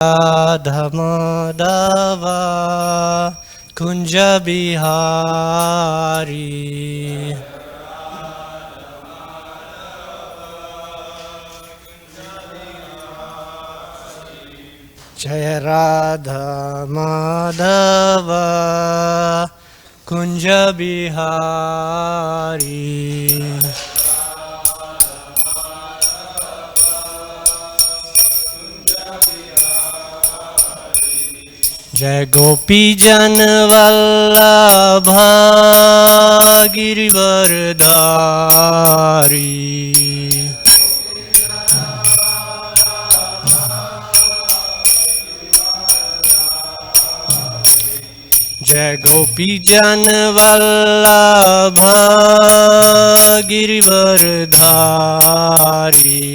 Radha Madhava Kunja Bihari. Jaya Radha Madhava Kunja Bihari. Jai Gopi Jan Vallabha Girivardhari. Jai Gopi Jan Vallabha Girivardhari.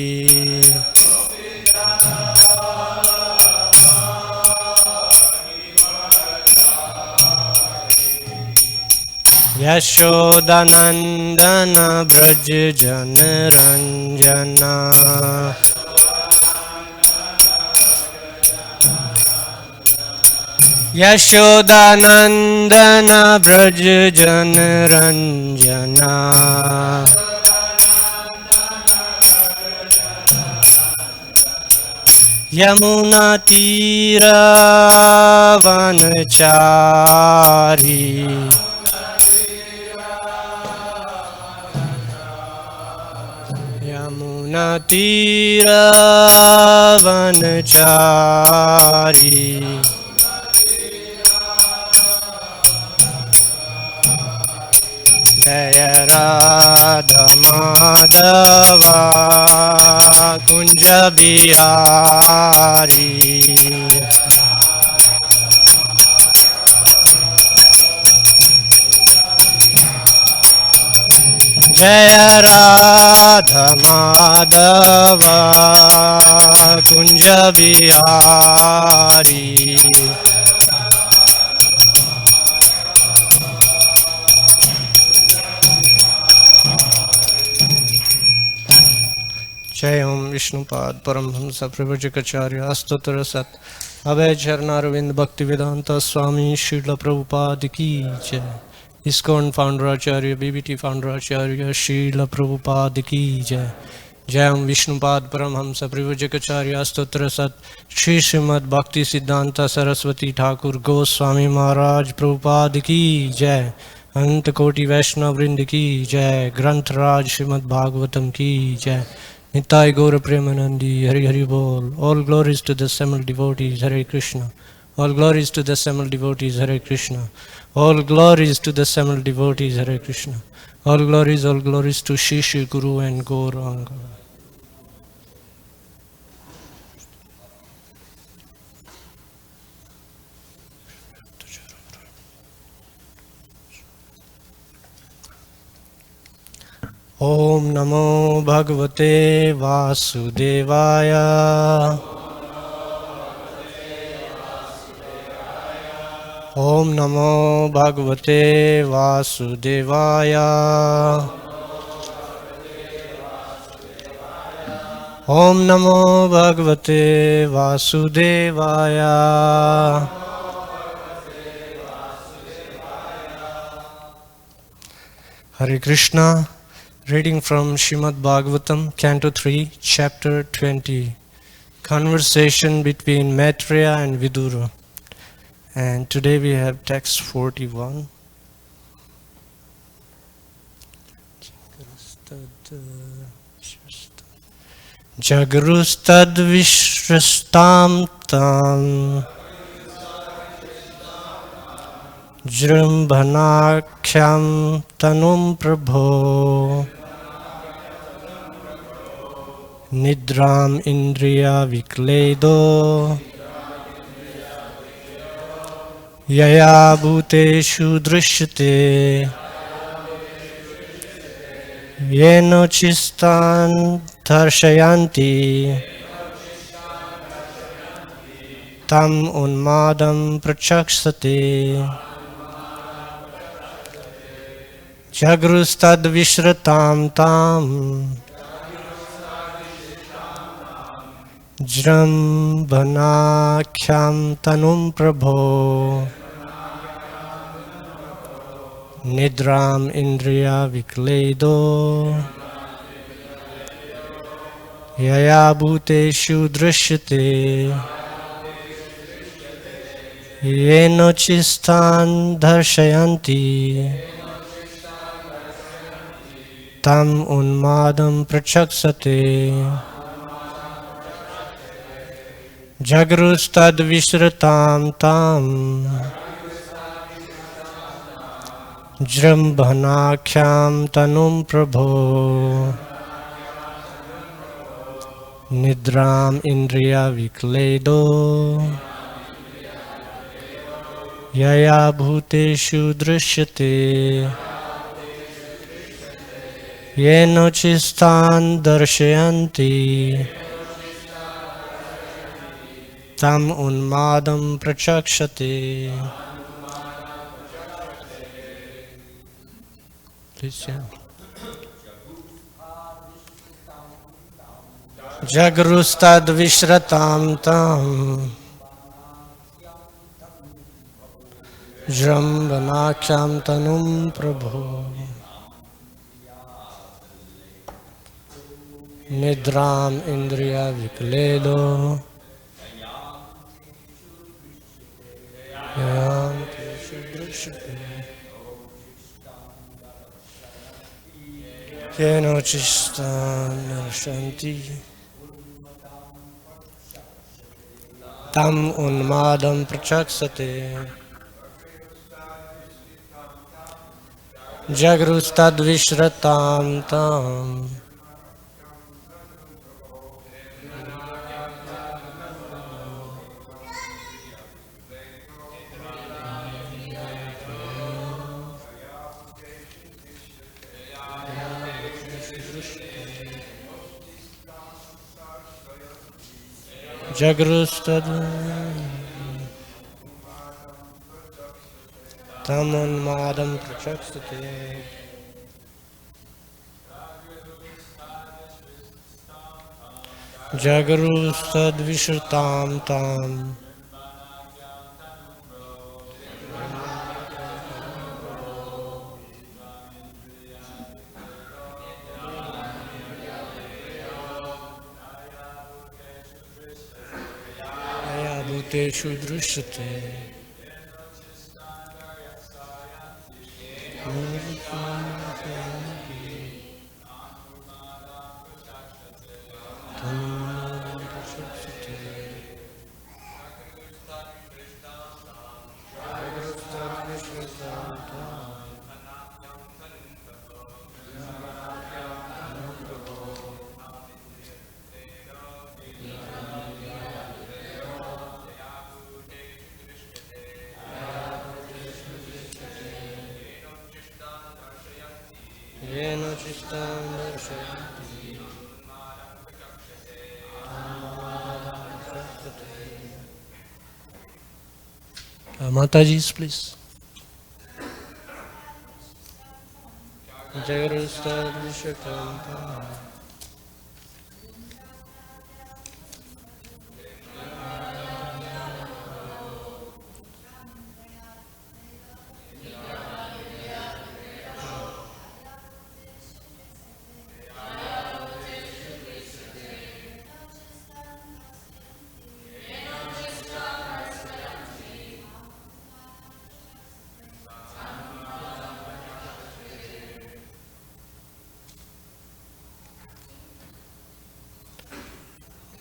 Yashodanandana Braj Jana Ranjana. Yashodanandana Braj Jana Ranjana. Yamuna Tira Vanachari. Yamuna Tira Vanachari. Jaya Radha Madhava Kunja Bihari. Jaya Radha Madhava Kunja Bihari. Jai Om Vishnupad Paramhamsa Prabhujakacharya Astotra Sat Abhay Charnarvind Bhaktivedanta Swami Srila Prabhupada Ki Jai. ISKCON Founder Acharya BBT Founder Acharya Srila Prabhupada Ki Jai. Jai Om Vishnupad Paramhamsa Prabhujakacharya Astotra Sat Shri Srimad Bhakti Siddhanta Saraswati Thakur Goswami Maharaj Prabhupada Ki Jai. Anta Koti Vaishnav Vrind Ki Jai. Granth Raj Srimad Bhagavatam Ki Jai. Nitai Gaura Premanandi, Hari Hari Bol. All glories to the assembled devotees, Hare Krishna. All glories to the assembled devotees, Hare Krishna. All glories to the assembled devotees, Hare Krishna. All glories to Shri Shri Guru and Gauranga. Om Namo Bhagavate Vasudevaya. Om Namo Bhagavate Vasudevaya. Om Namo Bhagavate Vasudevaya. Hare Krishna. Reading from Srimad Bhagavatam, Canto 3, Chapter 20. Conversation between Maitreya and Vidura. And today we have text 41. Jagrustad Vishrastam Tam Jrimbhanakhyam Tanum Prabho Nidram Indriya Vikledo Yaya Bhuteshu Drishyate Yeno Chistan Darshayanti Tam Unmadam Prachakshate Jrambhanakhyam tanum prabho Nidram indriya vikledo Yaya bhuteshu drishyate Yeno chistan darshayanti Tam unmadam prachaksate Jagrustad vishratam tam Jrambhanakhyam tanum prabho Nidram indriya vikledo Yaya bhuteshu drishyate Yeno chistan darshayanti Tam unmadam prachakshate. Please, yeah. Jagrustad vishratam tam Jrambhanakhyam tanum prabho Nidram indriya vikledo Yam teshu drishyate Yeno chistan darshanti Tam unmadam prachaksate Jagrustad vishratam tam Jagrustad Tam unmadam prachaksate Jagrustad vishratam tam Yaya bhuteshu drishyate Yeno chistan darshayanti Mataji's, please. Jagrustad vishratam tam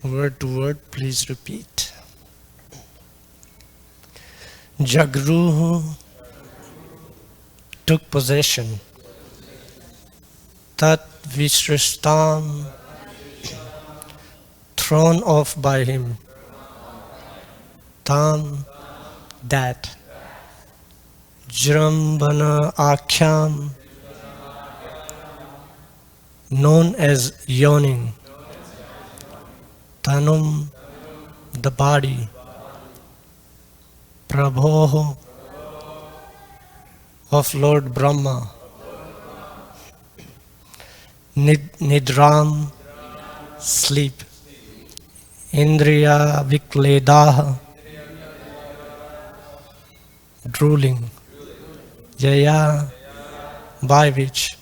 Word to word, please repeat. Jagruhu took possession. Tat Vishrastam, thrown off by him. Tam, that. Jrambhana Akhyam, known as yawning. Tanum, the body. Prabho, of Lord Brahma. Nidram, sleep. Indriya Vikledaha, drooling, Jaya, by which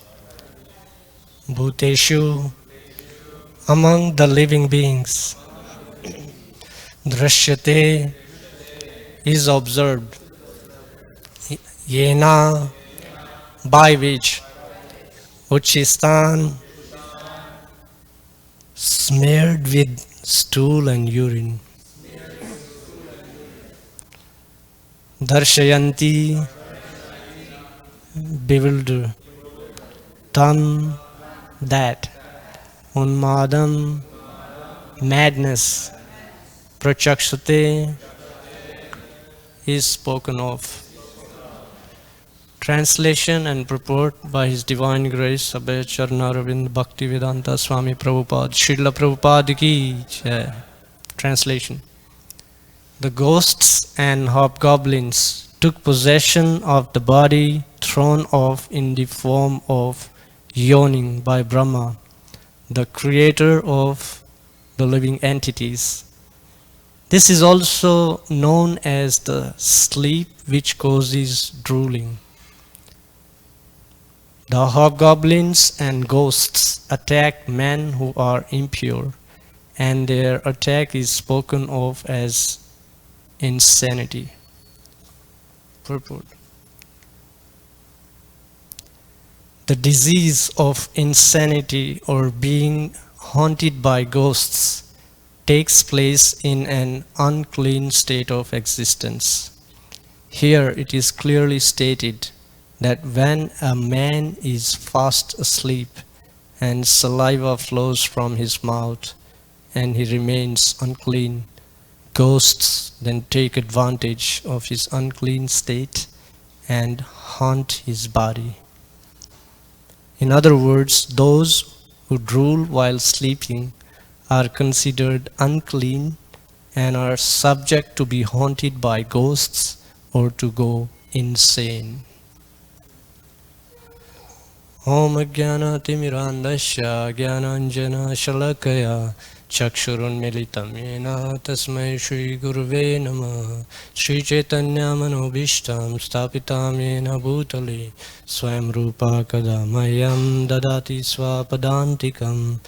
Bhuteshu, among the living beings, Drishyate, is observed, Yena, by which Uchistan, smeared with stool and urine, Darshayanti, bewildered, Tam, that, Unmadam, madness, Prachakshate, is spoken of. Translation and purport by His Divine Grace Abhay Charnaravind Bhaktivedanta Swami Prabhupada Srila Prabhupada ki Jai. Translation. The ghosts and hobgoblins took possession of the body thrown off in the form of yawning by Brahma, the creator of the living entities. This is also known as the sleep which causes drooling. The hobgoblins and ghosts attack men who are impure, and their attack is spoken of as insanity. Purport. The disease of insanity or being haunted by ghosts takes place in an unclean state of existence. Here it is clearly stated that when a man is fast asleep and saliva flows from his mouth and he remains unclean, ghosts then take advantage of his unclean state and haunt his body. In other words, those who drool while sleeping are considered unclean and are subject to be haunted by ghosts or to go insane. Om Jnana-timirandasya Jnananjana Shalakaya Chakshurun Militam Yena Tasmai Shri Guruve Namah Shri Chaitanya Manobishtam Stapitam Yena Bhutale Swayam Rupa Kadamayam Dadati Swapadantikam.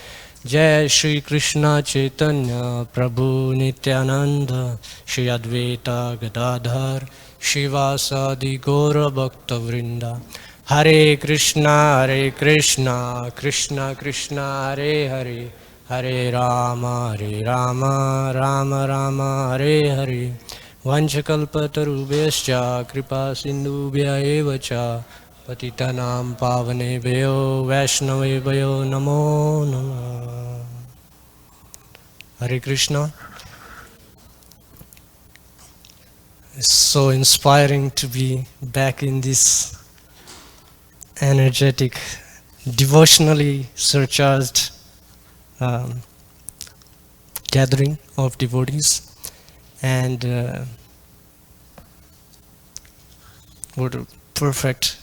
Jai Shri Krishna Chaitanya Prabhu Nityananda Shri Advaita Gadadhar Shivasadi Gora Bhakta Vrinda. Hare Krishna, Krishna Krishna, Hare Hare, Hare Rama, Rama Rama, Hare Hare. Vanchakalpatarubhyascha kripa sindhubhya eva cha patitanam pavanebhyo vaishnavebhyo namo namah. Hare Krishna. It's so inspiring to be back in this energetic, devotionally surcharged gathering of devotees, and what a perfect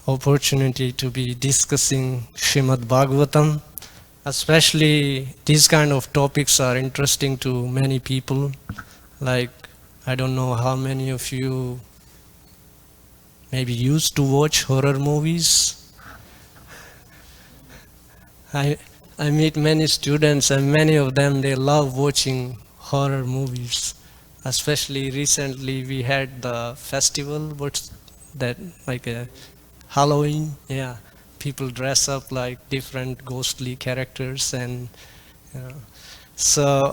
opportunity to be discussing Srimad Bhagavatam. Especially these kind of topics are interesting to many people. Like, I don't know how many of you maybe used to watch horror movies. I meet many students, and many of them, they love watching horror movies. Especially recently we had the festival, what's that, like a Halloween? Yeah, people dress up like different ghostly characters, and you know. So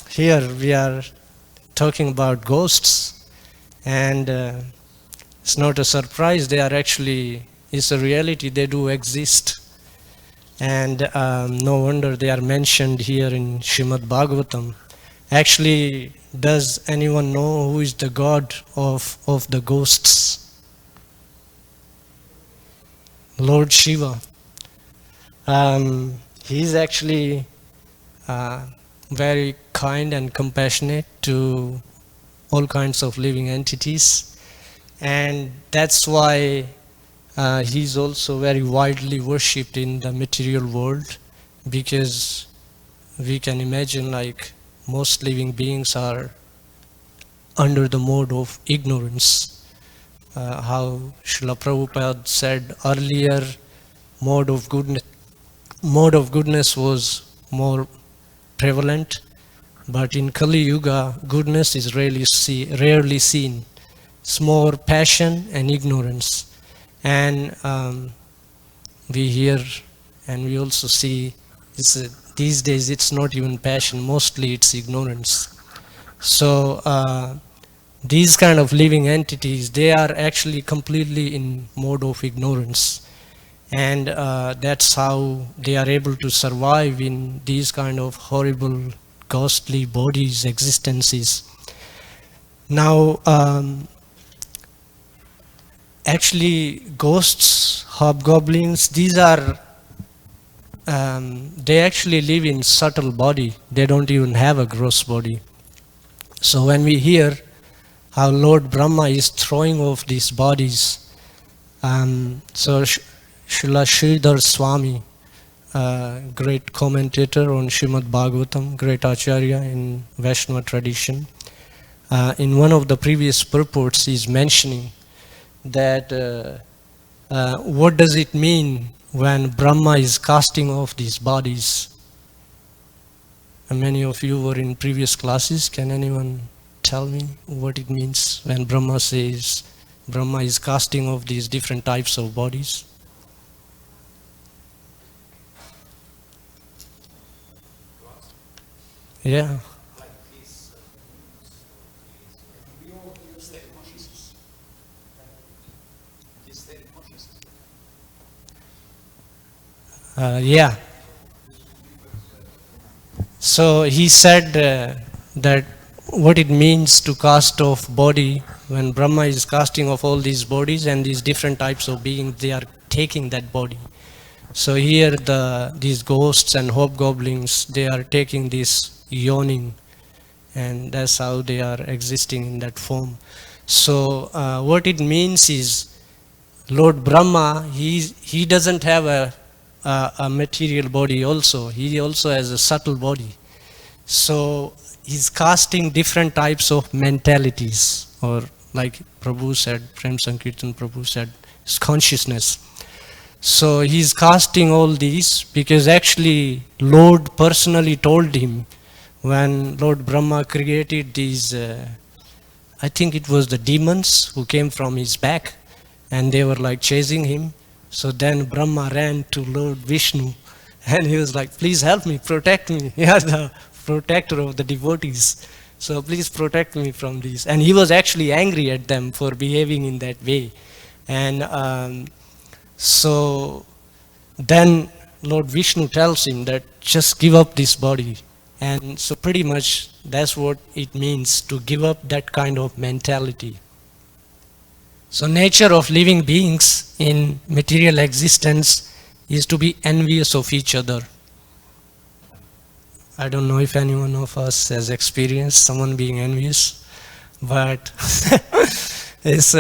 here we are talking about ghosts, and it's not a surprise, they are actually, it's a reality, they do exist. And no wonder they are mentioned here in Srimad Bhagavatam. Actually, does anyone know who is the god of the ghosts? Lord Shiva. He is actually very kind and compassionate to all kinds of living entities. And that's why he is also very widely worshipped in the material world, because we can imagine like most living beings are under the mode of ignorance. How Srila Prabhupada said earlier, mode of goodness was more prevalent, but in Kali Yuga, goodness is rarely seen. It's more passion and ignorance. And we hear and we also see these days it's not even passion, mostly it's ignorance. So these kind of living entities, they are actually completely in mode of ignorance. And that's how they are able to survive in these kind of horrible, ghostly bodies, existences. Now, actually, ghosts, hobgoblins, these are, they actually live in subtle body. They don't even have a gross body. So when we hear how Lord Brahma is throwing off these bodies, so Srila Sridhar Swami, great commentator on Srimad Bhagavatam, great acharya in Vaishnava tradition, in one of the previous purports is mentioning that what does it mean when Brahma is casting off these bodies? And many of you were in previous classes. Can anyone tell me what it means when Brahma says Brahma is casting off these different types of bodies? Yeah. Yeah. So he said that what it means to cast off body, when Brahma is casting off all these bodies and these different types of beings, they are taking that body. So here these ghosts and hobgoblins, they are taking this yawning, and that's how they are existing in that form. So what it means is Lord Brahma, he doesn't have a material body also. He also has a subtle body. So he's casting different types of mentalities, or like Prabhu said, Prem Sankirtan Prabhu said, it's consciousness. So he's casting all these because actually Lord personally told him when Lord Brahma created these, I think it was the demons who came from his back and they were like chasing him. So then Brahma ran to Lord Vishnu and he was like, please help me, protect me. He is the protector of the devotees. So please protect me from these. And he was actually angry at them for behaving in that way. And so then Lord Vishnu tells him that just give up this body. And so pretty much that's what it means to give up that kind of mentality. So nature of living beings in material existence is to be envious of each other. I don't know if anyone of us has experienced someone being envious, but it's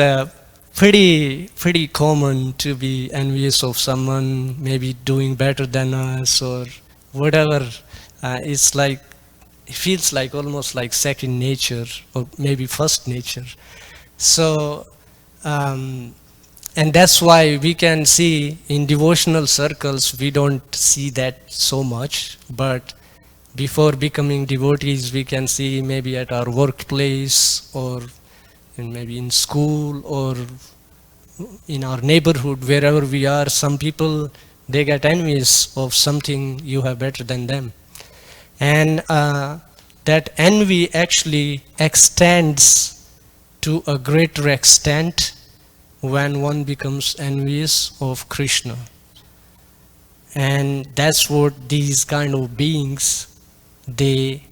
pretty common to be envious of someone maybe doing better than us or whatever. It's like, it feels like almost like second nature or maybe first nature. So and that's why we can see in devotional circles we don't see that so much, but before becoming devotees we can see maybe at our workplace or maybe in school or in our neighborhood, wherever we are, some people, they get envious of something you have better than them. And that envy actually extends to a greater extent when one becomes envious of Krishna. And that's what these kind of beings, they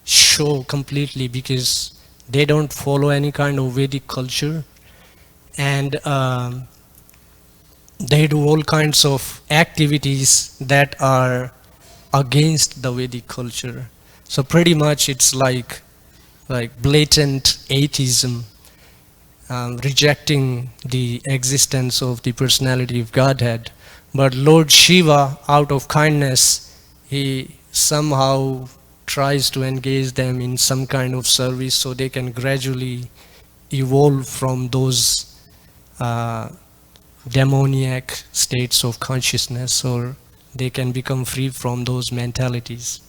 show completely, because they don't follow any kind of Vedic culture, and they do all kinds of activities that are against the Vedic culture. So pretty much it's like blatant atheism, rejecting the existence of the personality of Godhead. But Lord Shiva, out of kindness, he somehow tries to engage them in some kind of service so they can gradually evolve from those demoniac states of consciousness, or they can become free from those mentalities.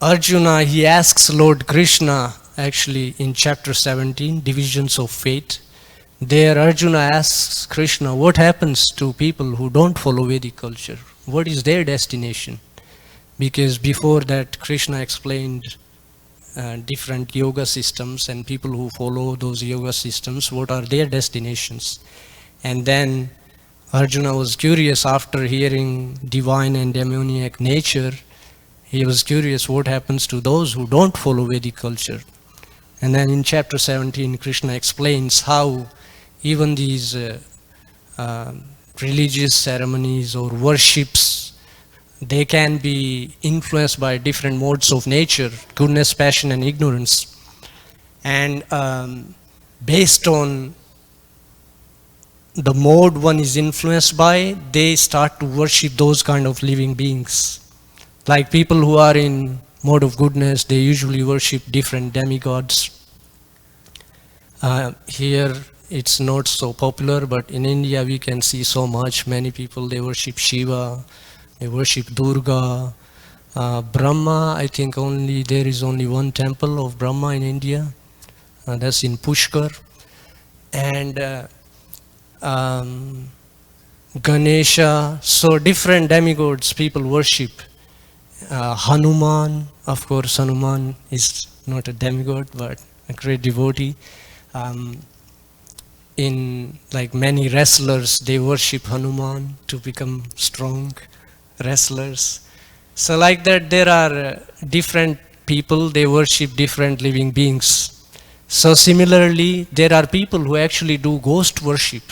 Arjuna, he asks Lord Krishna, actually in chapter 17, Divisions of Fate. There Arjuna asks Krishna, what happens to people who don't follow Vedic culture? What is their destination? Because before that, Krishna explained different yoga systems, and people who follow those yoga systems, what are their destinations? And then Arjuna was curious after hearing divine and demoniac nature. He was curious what happens to those who don't follow Vedic culture. And then in chapter 17, Krishna explains how even these religious ceremonies or worships, they can be influenced by different modes of nature, goodness, passion, and ignorance. And based on the mode one is influenced by, they start to worship those kind of living beings. Like people who are in mode of goodness, they usually worship different demigods. Here it's not so popular, but in India we can see so much. Many people, they worship Shiva, they worship Durga, Brahma. I think there is only one temple of Brahma in India, that's in Pushkar. And Ganesha, so different demigods people worship. Hanuman, of course, Hanuman is not a demigod but a great devotee. In like many wrestlers, they worship Hanuman to become strong wrestlers. So like that, there are different people, they worship different living beings. So similarly, there are people who actually do ghost worship.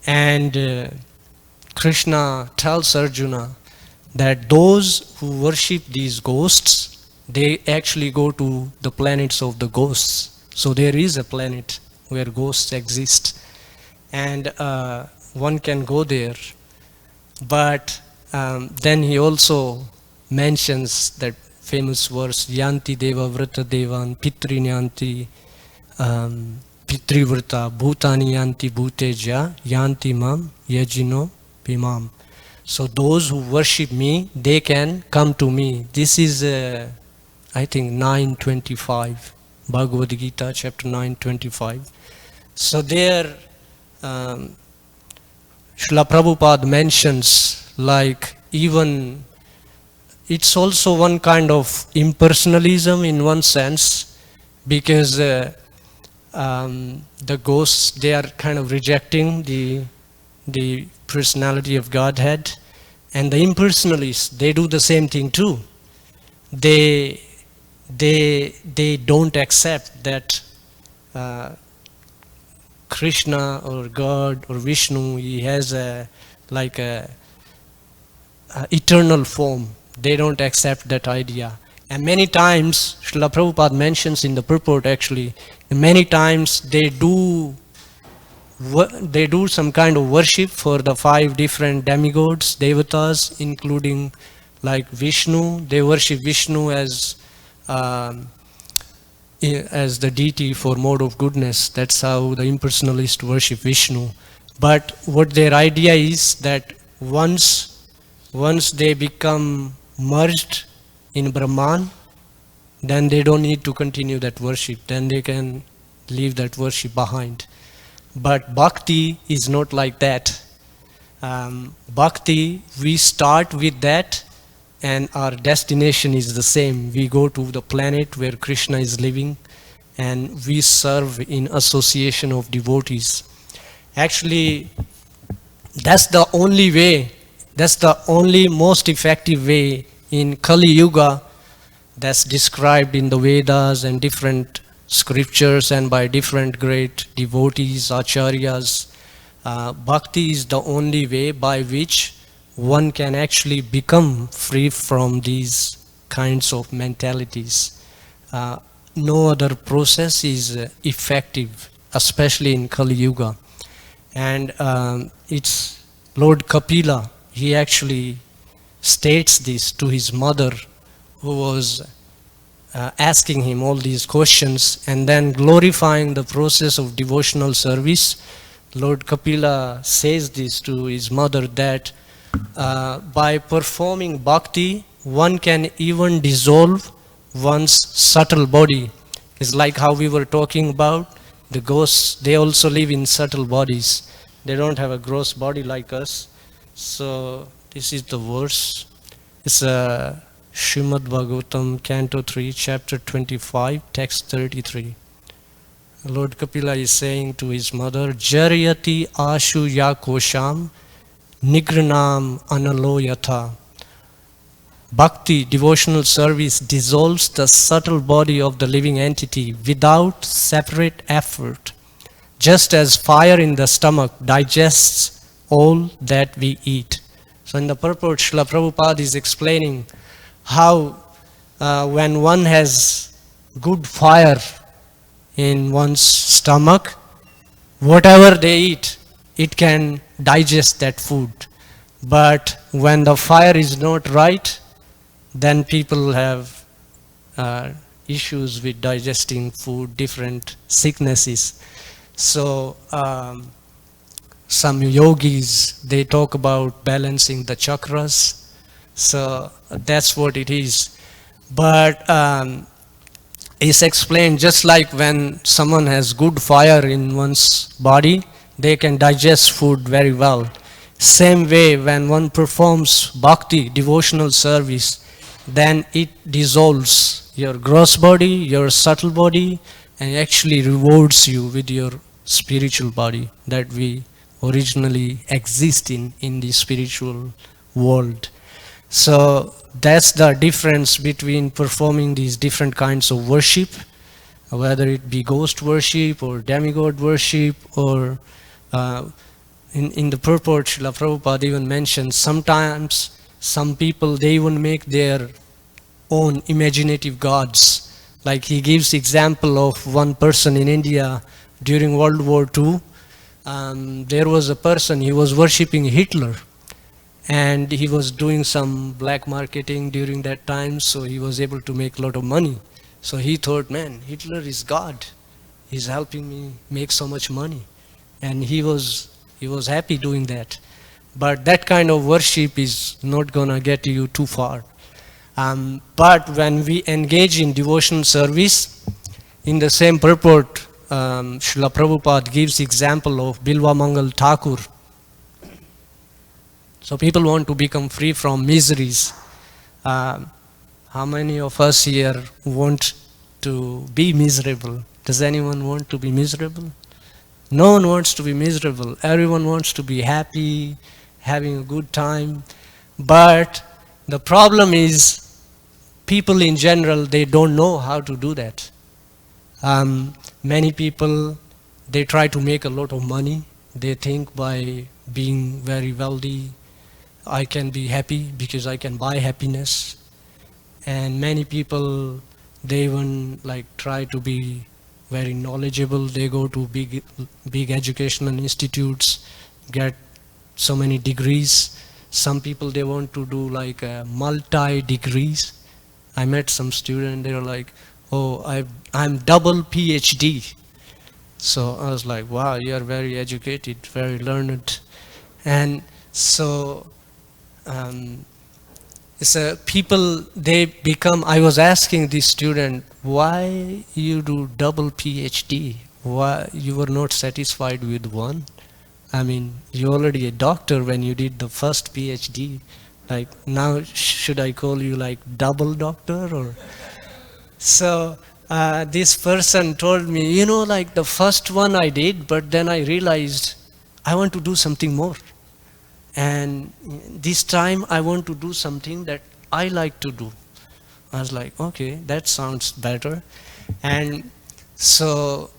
And Krishna tells Arjuna that those who worship these ghosts, they actually go to the planets of the ghosts. So there is a planet where ghosts exist, and one can go there. But then he also mentions that famous verse, Yanti Deva Vrata Devan Pitri Nyanti Pitri Vrata Bhutani Yanti Bhuteja Yanti Mam Yajino Bimam. So those who worship me, they can come to me. This is I think 9:25, Bhagavad Gita chapter 9:25. So there Srila Prabhupada mentions, like, even it's also one kind of impersonalism in one sense, because the ghosts, they are kind of rejecting the personality of Godhead, and the impersonalists, they do the same thing too. They don't accept that Krishna or God or Vishnu, he has a eternal form. They don't accept that idea. And many times, Srila Prabhupada mentions in the purport, actually, many times they do some kind of worship for the 5 different demigods, devatas, including like Vishnu. They worship Vishnu as the deity for mode of goodness. That's how the impersonalists worship Vishnu. But what their idea is that once they become merged in Brahman, then they don't need to continue that worship. Then they can leave that worship behind. But bhakti is not like that. Bhakti, we start with that, and our destination is the same. We go to the planet where Krishna is living, and we serve in association of devotees. Actually, that's the only way, that's the only most effective way in Kali Yuga, that's described in the Vedas and different scriptures and by different great devotees, acharyas. Bhakti is the only way by which one can actually become free from these kinds of mentalities. No other process is effective, especially in Kali Yuga. And it's Lord Kapila, he actually states this to his mother, who was asking him all these questions, and then glorifying the process of devotional service, Lord Kapila says this to his mother, that by performing bhakti, one can even dissolve one's subtle body. It's like how we were talking about the ghosts. They also live in subtle bodies. They don't have a gross body like us. So this is the verse. It's Srimad Bhagavatam, Canto 3, Chapter 25, Text 33. Lord Kapila is saying to his mother, Jaryati ashu ya kosham nigranam analo yatha. Bhakti, devotional service, dissolves the subtle body of the living entity without separate effort, just as fire in the stomach digests all that we eat. So in the purport, Srila Prabhupada is explaining how when one has good fire in one's stomach, whatever they eat, it can digest that food. But when the fire is not right, then people have issues with digesting food, different sicknesses. So some yogis, they talk about balancing the chakras. So that's what it is. But it's explained, just like when someone has good fire in one's body, they can digest food very well. Same way, when one performs bhakti, devotional service, then it dissolves your gross body, your subtle body, and actually rewards you with your spiritual body that we originally exist in the spiritual world. So that's the difference between performing these different kinds of worship, whether it be ghost worship or demigod worship, or in the purport, Srila Prabhupada even mentions sometimes some people, they even make their own imaginative gods. Like he gives example of one person in India during World War II. There was a person, he was worshipping Hitler, and he was doing some black marketing during that time, so he was able to make a lot of money. So he thought, man, Hitler is God. He's helping me make so much money. And he was happy doing that. But that kind of worship is not gonna get you too far. But when we engage in devotional service, in the same purport, Srila Prabhupada gives example of Bilva Mangal Thakur. So people want to become free from miseries. How many of us here want to be miserable? Does anyone want to be miserable? No one wants to be miserable. Everyone wants to be happy, having a good time. But the problem is, people in general, they don't know how to do that. Many people, they try to make a lot of money. They think by being very wealthy, I can be happy because I can buy happiness. And many people, they even like try to be very knowledgeable. They go to big educational institutes, get so many degrees. Some people, they want to do like multi degrees. I met some student, they were like, oh, I'm double PhD. So I was like, wow, you are very educated, very learned. And so people, they become, I was asking this student, why you do double PhD? Why you were not satisfied with one? I mean, you're already a doctor when you did the first PhD. Like, now should I call you like double doctor? Or so this person told me, you know, like the first one I did, but then I realized I want to do something more. And this time I want to do something that I like to do. I was like, okay, that sounds better. And so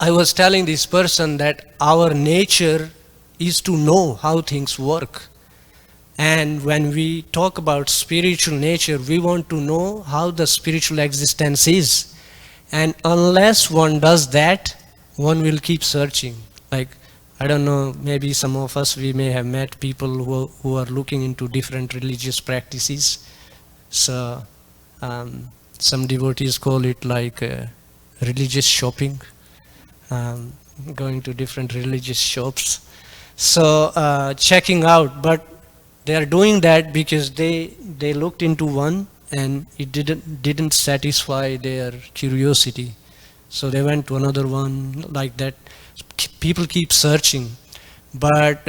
I was telling this person that our nature is to know how things work. And when we talk about spiritual nature, we want to know how the spiritual existence is. And unless one does that, one will keep searching. Like, I don't know, maybe some of us, we may have met people who are looking into different religious practices. So some devotees call it like religious shopping, going to different religious shops. So checking out, but they are doing that because they looked into one and it didn't satisfy their curiosity. So they went to another one, like that. People keep searching, but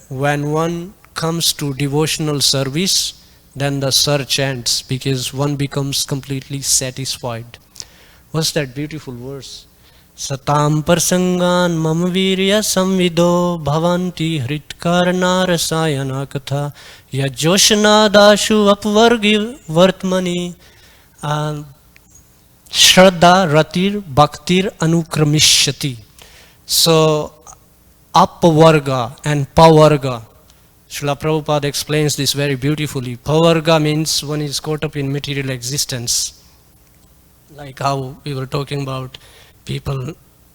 when one comes to devotional service, then the search ends because one becomes completely satisfied. What's that beautiful verse? Satam parsangan mama virya samvido bhavanti hritkarna rasayana katha yajoshna dashu apvargi vartmani shraddha ratir bhaktir anukramishati. So Apavarga and Pavarga. Srila Prabhupada explains this very beautifully. Pavarga means one is caught up in material existence. Like how we were talking about people,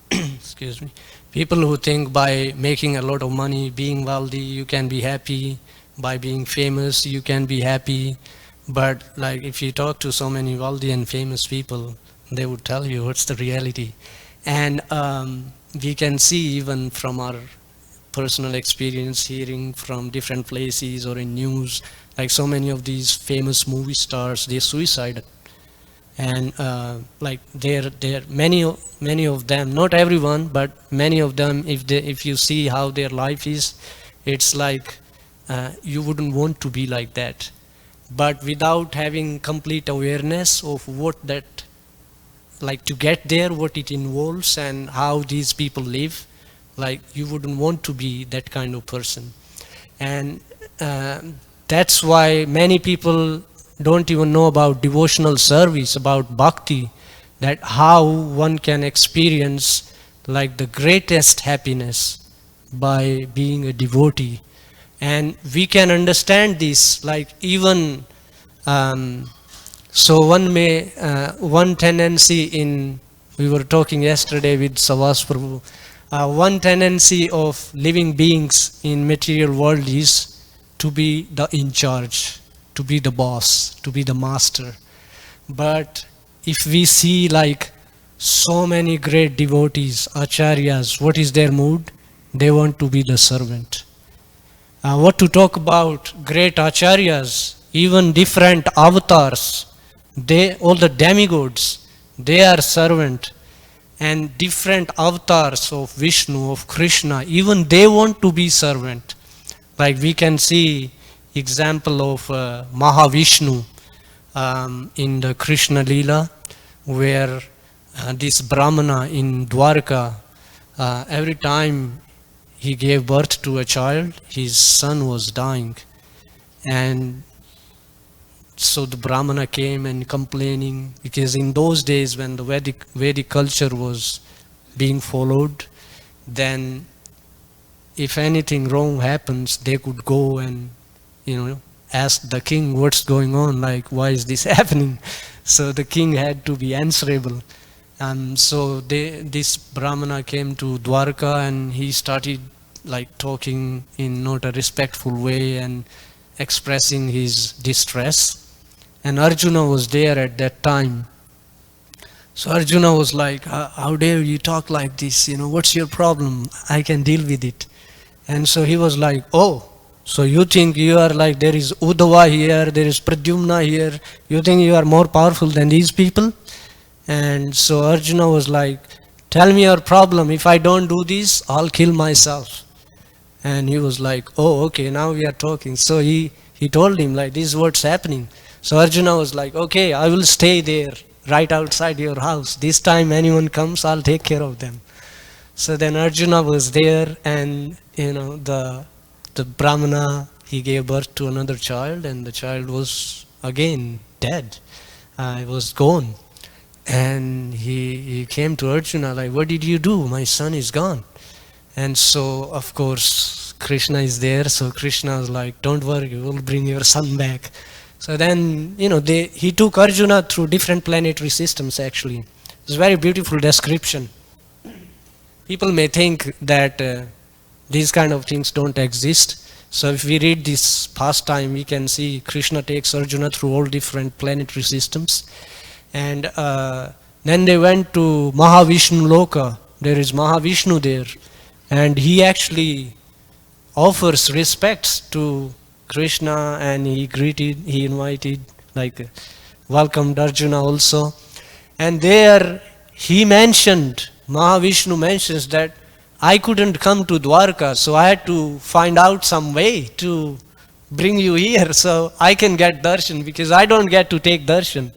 excuse me, people who think by making a lot of money, being wealthy, you can be happy. By being famous, you can be happy. But like if you talk to so many wealthy and famous people, they would tell you what's the reality. And we can see even from our personal experience, hearing from different places or in news, like so many of these famous movie stars, they suicided. And like they're many of them, not everyone, but many of them, if you see how their life is, it's like you wouldn't want to be like that. But without having complete awareness of what that, like to get there, what it involves and how these people live, like you wouldn't want to be that kind of person. And that's why many people don't even know about devotional service, about bhakti, that how one can experience like the greatest happiness by being a devotee. And we can understand this, like even so one tendency in, we were talking yesterday with Savas Prabhu, one tendency of living beings in material world is to be the in charge, to be the boss, to be the master. But if we see like so many great devotees, acharyas, what is their mood? They want to be the servant. What to talk about great acharyas, even different avatars, all the demigods, they are servant. And different avatars of Vishnu, of Krishna, even they want to be servant. Like we can see example of Mahavishnu in the Krishna Leela, where this Brahmana in Dwarka, every time he gave birth to a child, his son was dying. And so the Brahmana came and complaining, because in those days when the Vedic culture was being followed, then if anything wrong happens, they could go and, ask the king what's going on, like why is this happening? So the king had to be answerable. So this Brahmana came to Dwarka and he started like talking in not a respectful way and expressing his distress. And Arjuna was there at that time. So Arjuna was like, how dare you talk like this? What's your problem? I can deal with it. And so he was like, oh, so you think you are like, there is Uddhava here, there is Pradyumna here. You think you are more powerful than these people? And so Arjuna was like, tell me your problem. If I don't do this, I'll kill myself. And he was like, oh, okay, now we are talking. So he told him like, this is what's happening. So Arjuna was like, okay, I will stay there right outside your house. This time anyone comes, I'll take care of them. So then Arjuna was there, and the Brahmana, he gave birth to another child, and the child was again dead. It was gone. And he came to Arjuna like, what did you do? My son is gone. And so of course Krishna is there. So Krishna was like, don't worry, we'll bring your son back. So then, he took Arjuna through different planetary systems actually. It's a very beautiful description. People may think that These kind of things don't exist. So if we read this pastime, we can see Krishna takes Arjuna through all different planetary systems. And then they went to Mahavishnu Loka. There is Mahavishnu there. And he actually offers respects to Krishna, and he invited, like welcomed Arjuna also. And there he mentioned, Mahavishnu mentions that I couldn't come to Dwarka, so I had to find out some way to bring you here so I can get darshan, because I don't get to take darshan.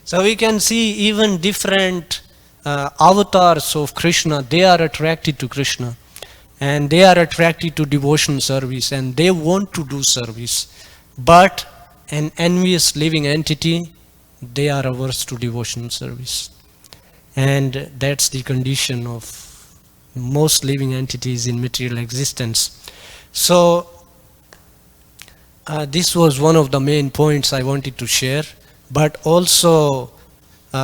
So we can see even different avatars of Krishna, they are attracted to Krishna. And they are attracted to devotion service, and they want to do service. But an envious living entity, they are averse to devotional service. And that's the condition of most living entities in material existence. So this was one of the main points I wanted to share. But also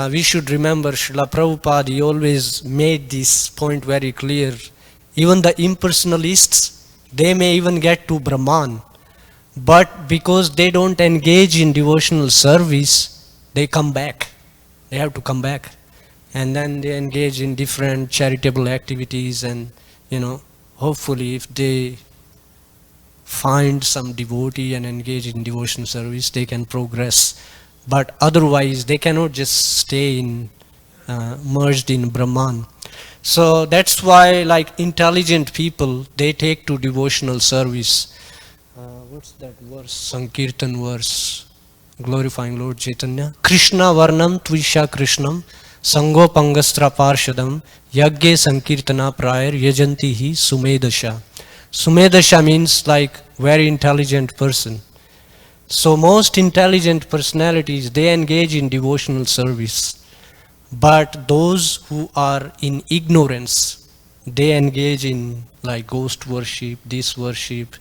we should remember Srila Prabhupada, he always made this point very clear. Even the impersonalists, they may even get to Brahman, but because they don't engage in devotional service, they come back. They have to come back. And then they engage in different charitable activities, and hopefully if they find some devotee and engage in devotional service, they can progress. But otherwise they cannot just stay in merged in Brahman. So that's why, like, intelligent people, they take to devotional service. What's that verse? Sankirtan verse, glorifying Lord Chaitanya. Krishna varnam tvisha krishnam sango pangastra parshadam yagge sankirtana prayar yajanti hi sumedasha. Sumedasha means like very intelligent person. So most intelligent personalities, they engage in devotional service. But those who are in ignorance, they engage in like ghost worship, this worship,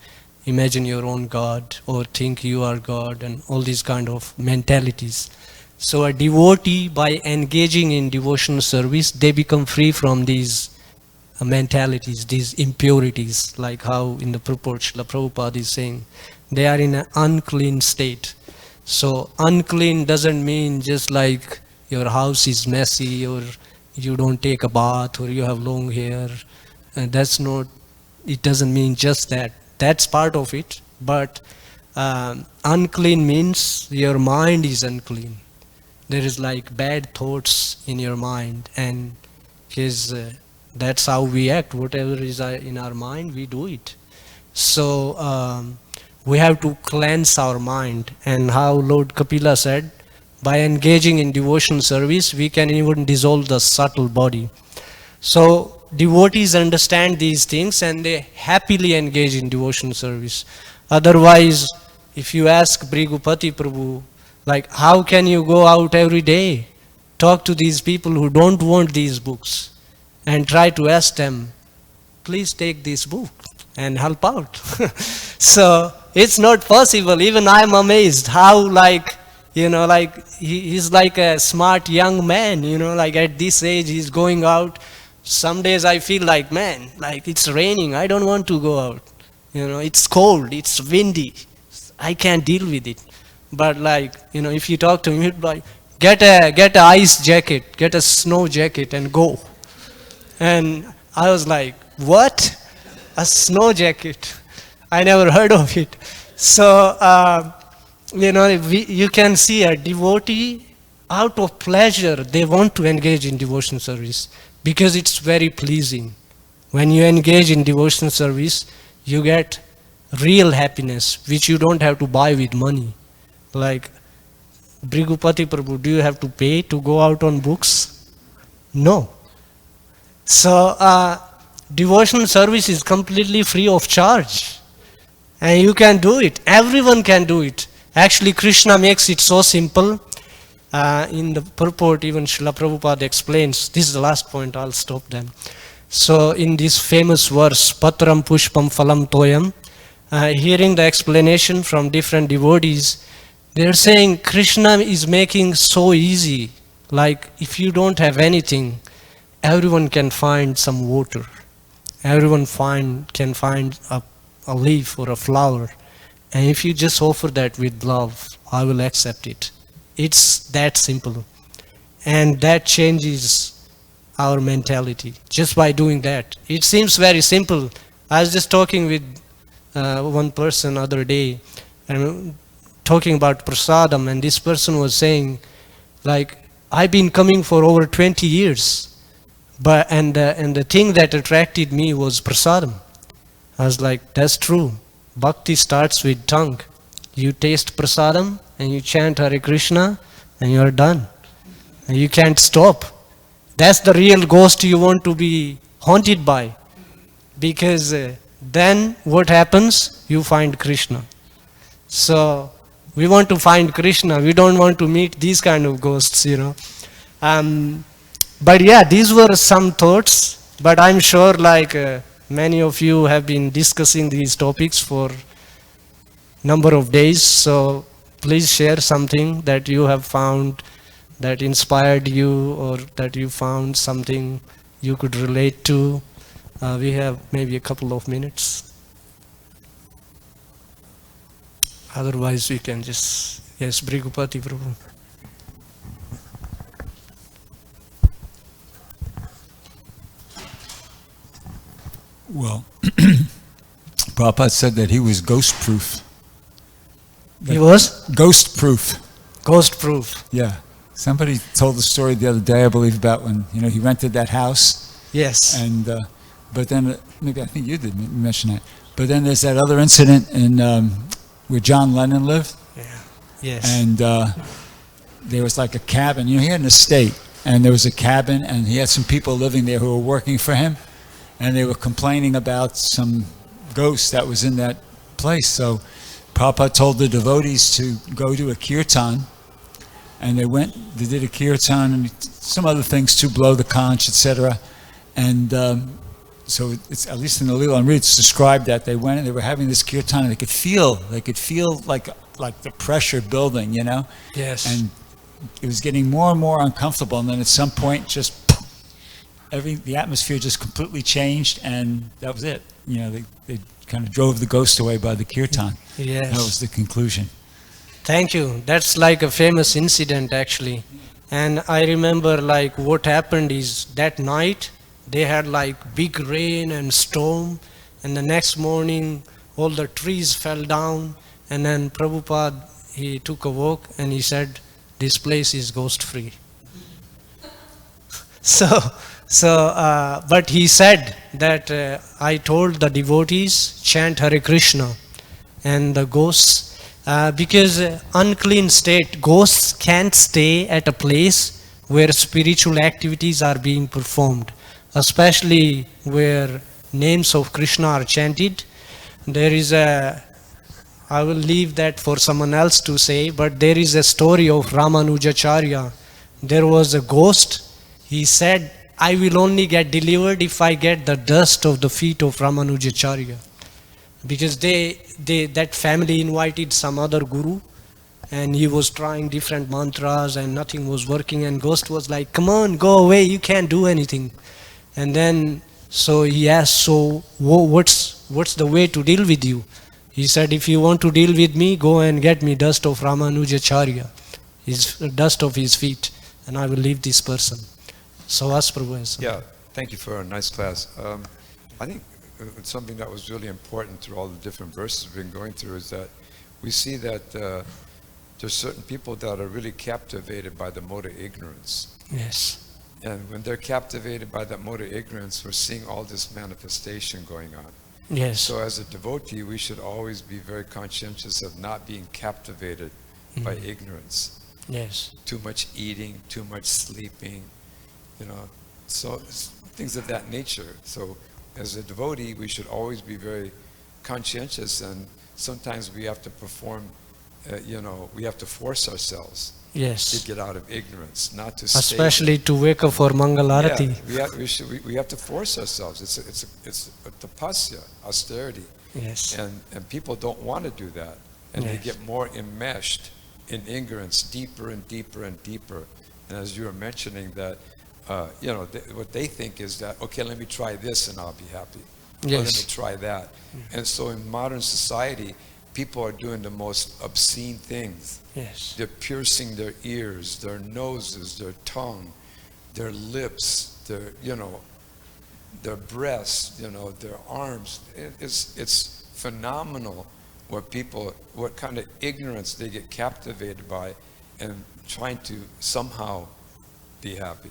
imagine your own God, or think you are God, and all these kind of mentalities. So a devotee, by engaging in devotional service, they become free from these mentalities, these impurities, like how in the purport Srila Prabhupada is saying, they are in an unclean state. So unclean doesn't mean just like your house is messy, or you don't take a bath, or you have long hair. That's not, it doesn't mean just that. That's part of it. But unclean means your mind is unclean. There is like bad thoughts in your mind, and because that's how we act. Whatever is in our mind, we do it. So we have to cleanse our mind. And how Lord Kapila said, by engaging in devotional service, we can even dissolve the subtle body. So devotees understand these things, and they happily engage in devotional service. Otherwise, if you ask Dhira-lalita Prabhu, like, how can you go out every day, talk to these people who don't want these books, and try to ask them, please take this book and help out. So it's not possible. Even I'm amazed how, like, he's like a smart young man, like at this age he's going out. Some days I feel like, man, like it's raining, I don't want to go out. It's cold, it's windy, I can't deal with it. But like, if you talk to him, he'd like, get a ice jacket, get a snow jacket and go. And I was like, what? A snow jacket? I never heard of it. So, you can see a devotee, out of pleasure, they want to engage in devotion service because it's very pleasing. When you engage in devotion service, you get real happiness, which you don't have to buy with money. Like, Dhira-lalita Prabhu, do you have to pay to go out on books? No. So, devotional service is completely free of charge. And you can do it. Everyone can do it. Actually, Krishna makes it so simple. In the purport, even Srila Prabhupada explains, this is the last point, I'll stop then. So in this famous verse, Patram Pushpam Phalam Toyam, hearing the explanation from different devotees, they're saying Krishna is making so easy. Like, if you don't have anything, everyone can find some water. everyone can find a leaf or a flower, and if you just offer that with love, I will accept it. It's that simple, and that changes our mentality just by doing that. It seems very simple. I was just talking with one person other day, and talking about prasadam, and this person was saying, like, I've been coming for over 20 years, but and the thing that attracted me was prasadam. I was like, that's true. Bhakti starts with tongue. You taste prasadam and you chant Hare Krishna and you are done. And you can't stop. That's the real ghost you want to be haunted by. Because then what happens? You find Krishna. So we want to find Krishna. We don't want to meet these kind of ghosts, you know. But yeah, these were some thoughts. But I'm sure like many of you have been discussing these topics for number of days. So please share something that you have found that inspired you, or that you found something you could relate to. We have maybe a couple of minutes. Otherwise we can just, yes, Brigupati Prabhu. Well, Prabhupada said that he was ghost-proof. He was? Ghost-proof. Ghost-proof. Yeah. Somebody told the story the other day, I believe, about when he rented that house. Yes. And but then maybe I think you did mention that. But then there's that other incident in where John Lennon lived. Yeah. Yes. And there was like a cabin. He had an estate, and there was a cabin, and he had some people living there who were working for him, and they were complaining about some ghost that was in that place. So Prabhupada told the devotees to go to a kirtan. And they did a kirtan and some other things to blow the conch, etc. And so it's, at least in the Leela Amrita, it's described that they went and they were having this kirtan, and they could feel like the pressure building, you know? Yes. And it was getting more and more uncomfortable, and then at some point just the atmosphere just completely changed, and that was it. You know, they kind of drove the ghost away by the kirtan. Yes. That was the conclusion. Thank you. That's like a famous incident actually. And I remember like what happened is that night they had like big rain and storm, and the next morning all the trees fell down, and then Prabhupada, he took a walk and he said, this place is ghost free. But he said that I told the devotees chant Hare Krishna, and the ghosts, because unclean state, ghosts can't stay at a place where spiritual activities are being performed, especially where names of Krishna are chanted. There is I will leave that for someone else to say, but there is a story of Ramanujacharya. There was a ghost. He said, I will only get delivered if I get the dust of the feet of Ramanujacharya. Because that family invited some other guru, and he was trying different mantras and nothing was working, and ghost was like, come on, go away, you can't do anything. And then so he asked, so what's the way to deal with you? He said, if you want to deal with me, go and get me dust of Ramanujacharya, dust of his feet, and I will leave this person. So ask Prabhu. Yeah, thank you for a nice class. I think something that was really important through all the different verses we've been going through is that we see that there's certain people that are really captivated by the mode of ignorance. Yes. And when they're captivated by that mode of ignorance, we're seeing all this manifestation going on. Yes. So as a devotee, we should always be very conscientious of not being captivated by ignorance. Yes. Too much eating, too much sleeping, so things of that nature. So as a devotee, we should always be very conscientious, and sometimes we have to perform, we have to force ourselves to get out of ignorance, not to stay. Especially to wake up for Mangalarati. Yeah, we have to force ourselves. It's a tapasya, austerity. Yes. And people don't want to do that, and they get more enmeshed in ignorance, deeper and deeper and deeper. And as you were mentioning that, what they think is that, okay, let me try this and I'll be happy. Let Yes. me try that. And so in modern society, people are doing the most obscene things. Yes. They're piercing their ears, their noses, their tongue, their lips, their, their breasts, their arms. It's phenomenal what kind of ignorance they get captivated by and trying to somehow be happy.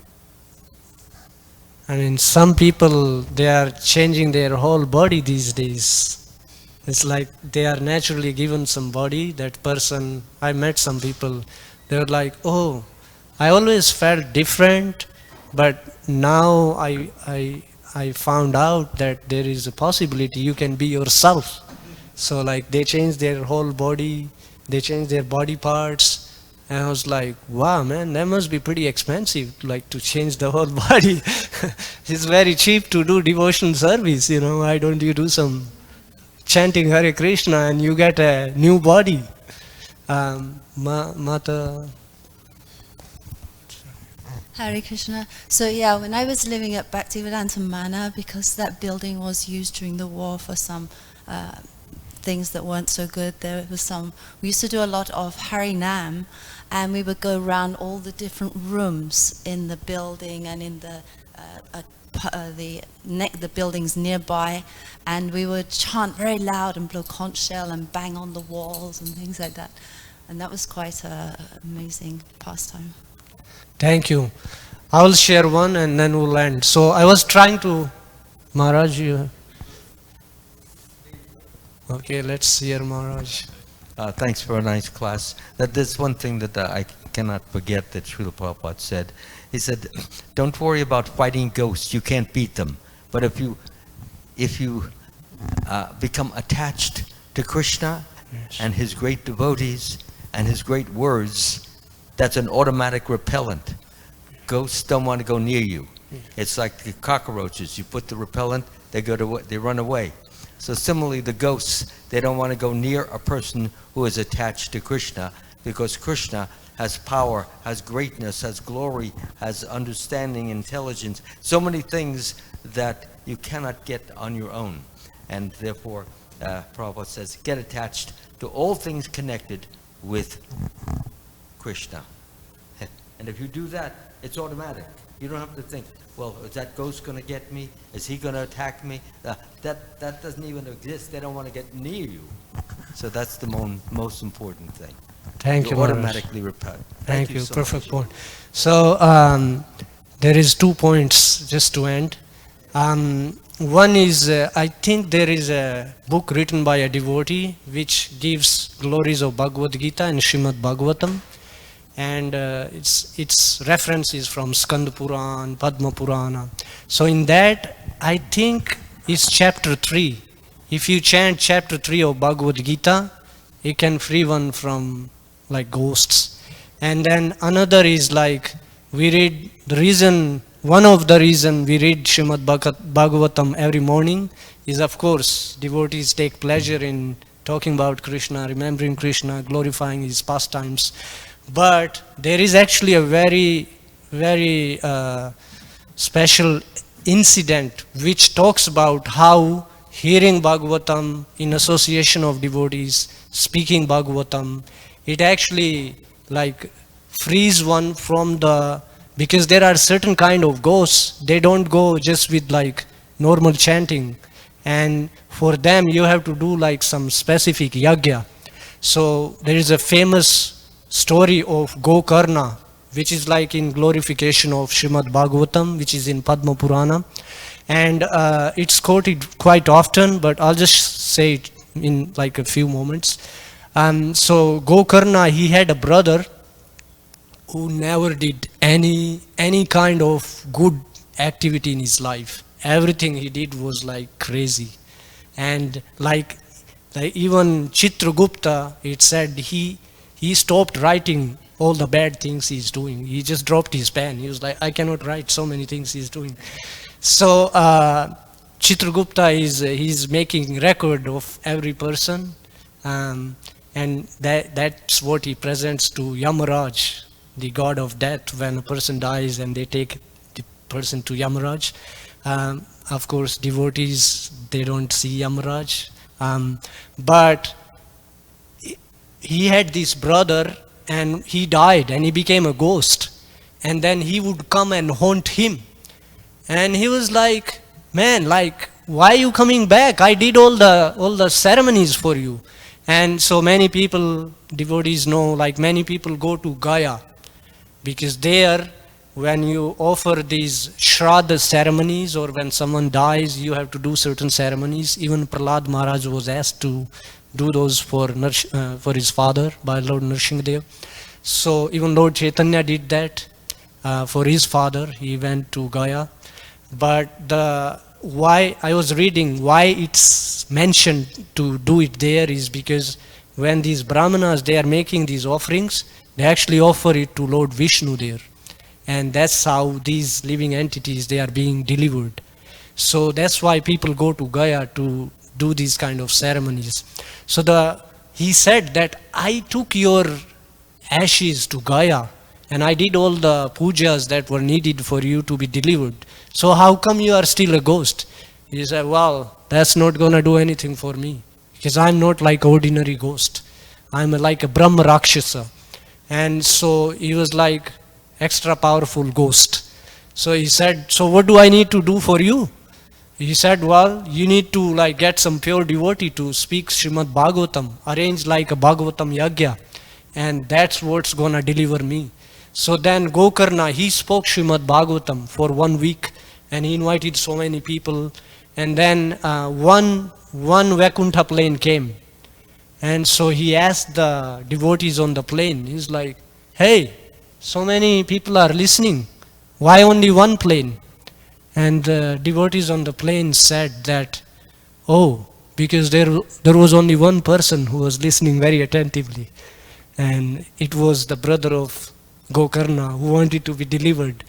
I mean, some people, they are changing their whole body these days. It's like they are naturally given some body. That person, I met some people, they were like, oh, I always felt different, but now I found out that there is a possibility you can be yourself. So like they changed their whole body, they changed their body parts. And I was like, wow, man, that must be pretty expensive, like to change the whole body. It's very cheap to do devotional service, Why don't you do some chanting Hare Krishna and you get a new body? Mata. Hare Krishna. So yeah, when I was living at Bhaktivedanta Manor, because that building was used during the war for some things that weren't so good, we used to do a lot of Harinam, and we would go around all the different rooms in the building and in the buildings nearby, and we would chant very loud and blow conch shell and bang on the walls and things like that. And that was quite an amazing pastime. Thank you. I will share one and then we'll end. So I was trying to, Maharaj, okay, let's hear Maharaj. Thanks for a nice class. There's one thing that I cannot forget that Srila Prabhupada said. He said, don't worry about fighting ghosts. You can't beat them. But if you become attached to Krishna and his great devotees and his great words, that's an automatic repellent. Ghosts don't want to go near you. It's like the cockroaches. You put the repellent, they run away. So similarly, the ghosts, they don't want to go near a person who is attached to Krishna, because Krishna has power, has greatness, has glory, has understanding, intelligence, so many things that you cannot get on your own. And therefore, Prabhupada says, get attached to all things connected with Krishna. And if you do that, it's automatic. You don't have to think, well, is that ghost going to get me? Is he going to attack me? That doesn't even exist. They don't want to get near you. So that's the most important thing. Thank you, Maharaj. Automatically repel. Thank you. So Perfect much. point. So there is 2 points just to end. One is, I think there is a book written by a devotee which gives glories of Bhagavad Gita and Srimad Bhagavatam. And its reference is from Skanda Puran, Padma Purana. So in that, I think it's chapter 3. If you chant chapter 3 of Bhagavad Gita, you can free one from like ghosts. And then another is like, one of the reason we read Srimad Bhagavatam every morning is, of course, devotees take pleasure in talking about Krishna, remembering Krishna, glorifying his pastimes. But there is actually a very, very special incident which talks about how hearing Bhagavatam in association of devotees, speaking Bhagavatam, it actually like frees one from because there are certain kind of ghosts, they don't go just with like normal chanting. And for them, you have to do like some specific yagya. So there is a famous story of Gokarna, which is like in glorification of Srimad Bhagavatam, which is in Padma Purana. And it's quoted quite often, but I'll just say it in like a few moments. So Gokarna, he had a brother who never did any kind of good activity in his life. Everything he did was like crazy. And like even Chitragupta, it said he stopped writing all the bad things he's doing. He just dropped his pen. He was like, I cannot write so many things he's doing. So Chitragupta he's making record of every person, and that's what he presents to Yamaraj, the god of death, when a person dies and they take the person to Yamaraj. of course, devotees, they don't see Yamaraj. But he had this brother and he died and he became a ghost. And then he would come and haunt him. And he was like, man, like, why are you coming back? I did all the ceremonies for you. And so many people, devotees know, like many people go to Gaya, because there, when you offer these Shraddha ceremonies, or when someone dies, you have to do certain ceremonies. Even Prahlad Maharaj was asked to do those for his father by Lord Nrsimhadev. So even Lord Chaitanya did that for his father. He went to Gaya. But why I was reading why it's mentioned to do it there is because when these brahmanas, they are making these offerings, they actually offer it to Lord Vishnu there. And that's how these living entities, they are being delivered. So that's why people go to Gaya to do these kind of ceremonies. So he said that I took your ashes to Gaya and I did all the pujas that were needed for you to be delivered. So how come you are still a ghost? He said, well, that's not going to do anything for me, because I'm not like ordinary ghost. I'm like a Brahma Rakshasa. And so he was like extra powerful ghost. So he said, so what do I need to do for you? He said, well, you need to like get some pure devotee to speak Srimad Bhagavatam, arrange like a Bhagavatam Yagya, and that's what's going to deliver me. So then Gokarna, he spoke Srimad Bhagavatam for 1 week, and he invited so many people. And then one Vaikuntha plane came. And so he asked the devotees on the plane, he's like, hey, so many people are listening. Why only one plane? And the devotees on the plane said that, oh, because there was only one person who was listening very attentively. And it was the brother of Gokarna who wanted to be delivered.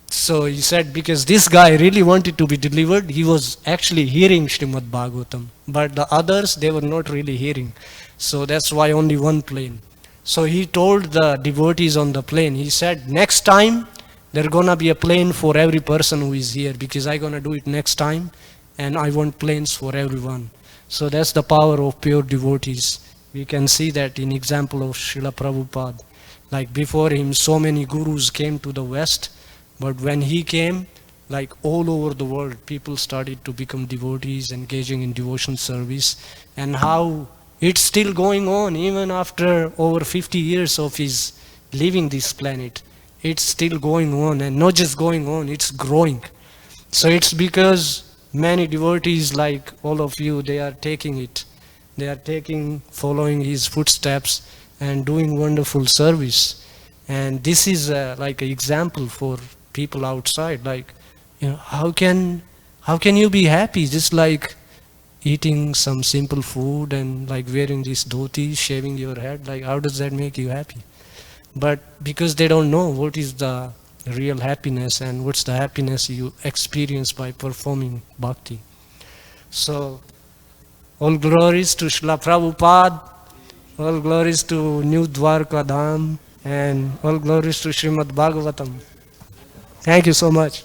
So he said, because this guy really wanted to be delivered, he was actually hearing Srimad Bhagavatam. But the others, they were not really hearing. So that's why only one plane. So he told the devotees on the plane, he said, next time, there's going to be a plane for every person who is here, because I'm going to do it next time, and I want planes for everyone. So that's the power of pure devotees. We can see that in example of Srila Prabhupada. Like before him, so many gurus came to the West, but when he came, like all over the world, people started to become devotees, engaging in devotion service, and how it's still going on even after over 50 years of his leaving this planet. It's still going on, and not just going on, it's growing. So it's because many devotees like all of you, they are taking it. They are following his footsteps and doing wonderful service. And this is like an example for people outside. Like, how can you be happy just like eating some simple food and like wearing this dhoti, shaving your head? Like, how does that make you happy? But because they don't know what is the real happiness and what's the happiness you experience by performing bhakti. So all glories to Srila Prabhupada, all glories to New Dwarka Dham, and all glories to Srimad Bhagavatam. Thank you so much.